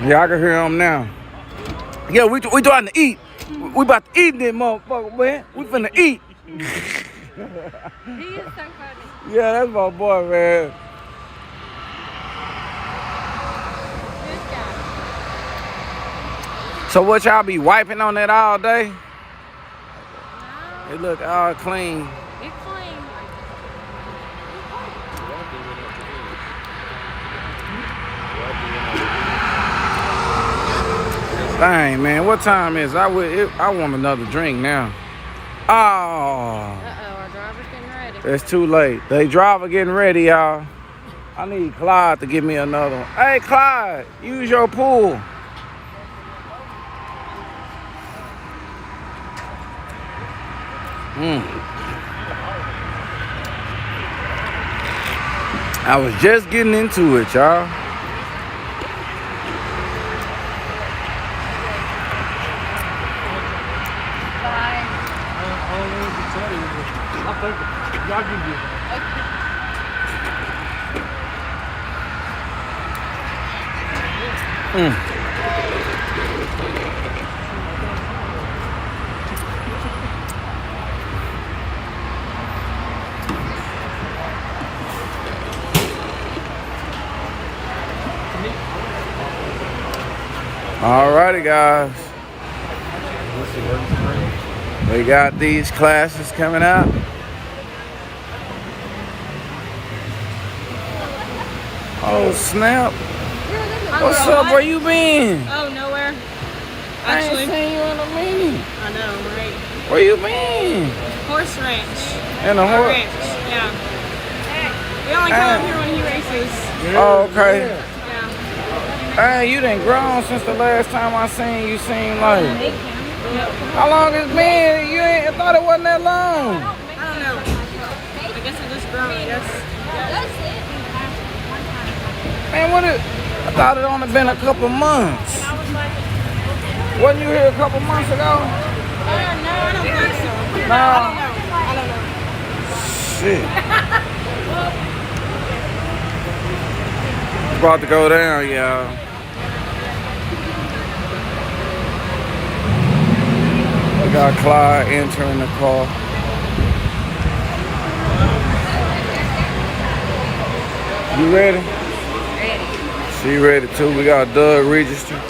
Yeah, I can hear him now. Yeah, we trying to eat. We about to eat this motherfucker, man. We finna eat. He is so funny. Yeah, that's my boy, man. Good guy. So what y'all be wiping on that all day? No, It look all clean. it's clean. Dang, man, what time is it? I want another drink now. Oh, Our driver's getting ready. it's too late. The driver getting ready, y'all. I need Clyde to give me another one. Hey, Clyde, use your pool. I was just getting into it, y'all. Alrighty, guys. We got these classes coming out. Oh, snap. What's up? Where you been? Oh, nowhere. I ain't Actually, seen you in a minute. I know, right? Where you been? Horse ranch. In a Our horse? ranch, yeah. We only come up here when he races. Oh, okay. Yeah. Hey, you done grown since the last time I seen you. Seem like. How long it's been? You ain't I thought it wasn't that long. I don't know. I guess I just grown, I guess. Man, what it? I thought it only been a couple months. Wasn't you here a couple months ago? No, I don't think so. No. I don't know. Shit. It's about to go down, y'all. We got Clyde entering the car. You ready? Ready. She ready too. We got Doug registered.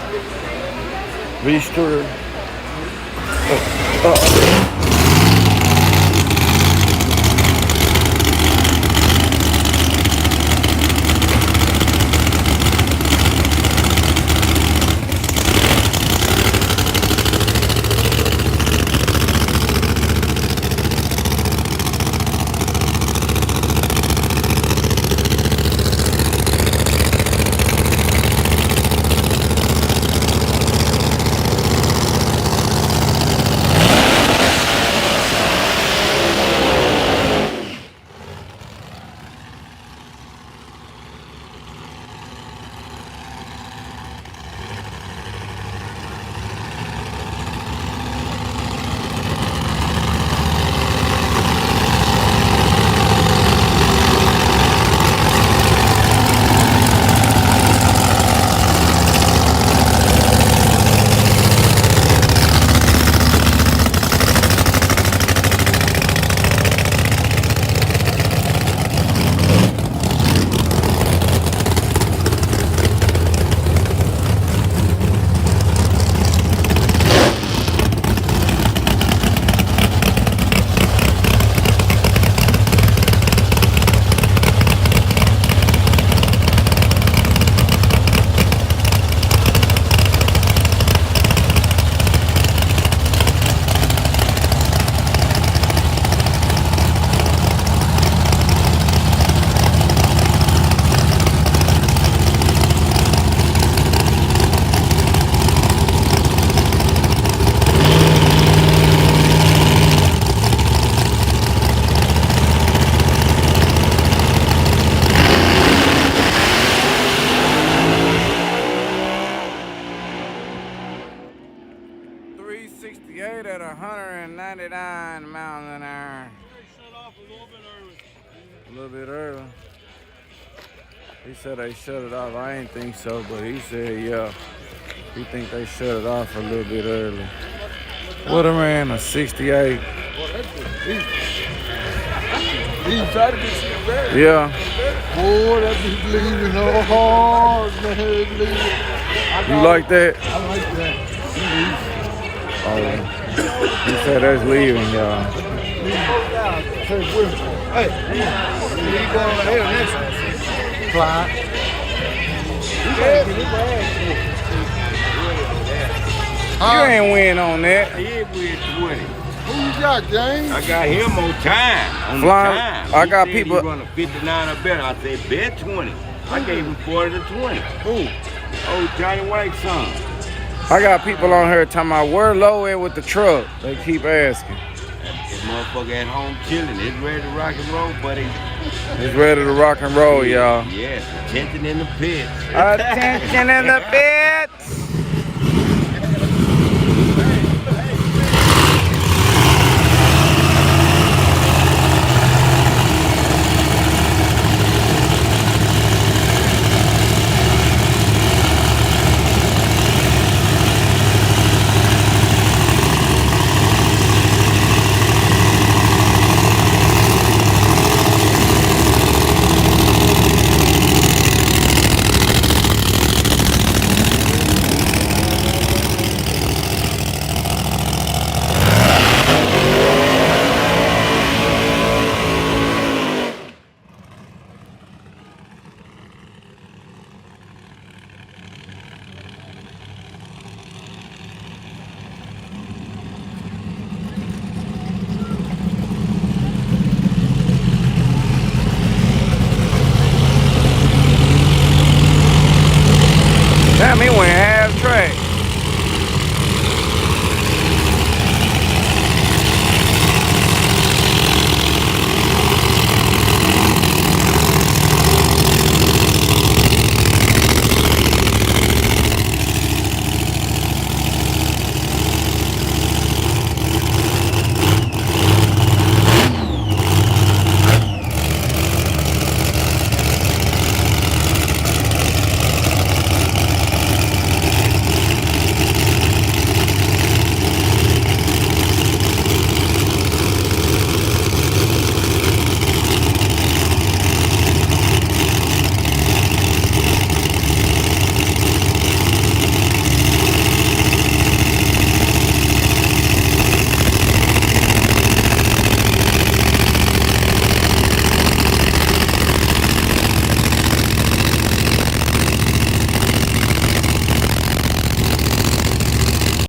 at 199 miles an hour. Shut off a little bit early. A little bit early. He said they shut it off. I ain't think so, but he said yeah. He think they shut it off a little bit early. What a man, a 68. He tried to get you back. Yeah. Boy, that bitch leaving so hard, man. You like that? I like that. Oh, he said that's leaving, y'all. Hey, you going ahead next one? Clyde. You ain't win on that. I did win 20. Who you got, James? I got him on time. On Flying- time. I got He people- said he run a 59 or better. I said bet 20. I gave him 40 to 20. Who? Oh, Johnny White's son. I got people on here talking about where low at with the truck. They keep asking. This motherfucker at home chilling. It's ready to rock and roll, buddy. It's ready to rock and roll, y'all. Yes, attention in the pit. Attention in the pits. Damn, he went half track.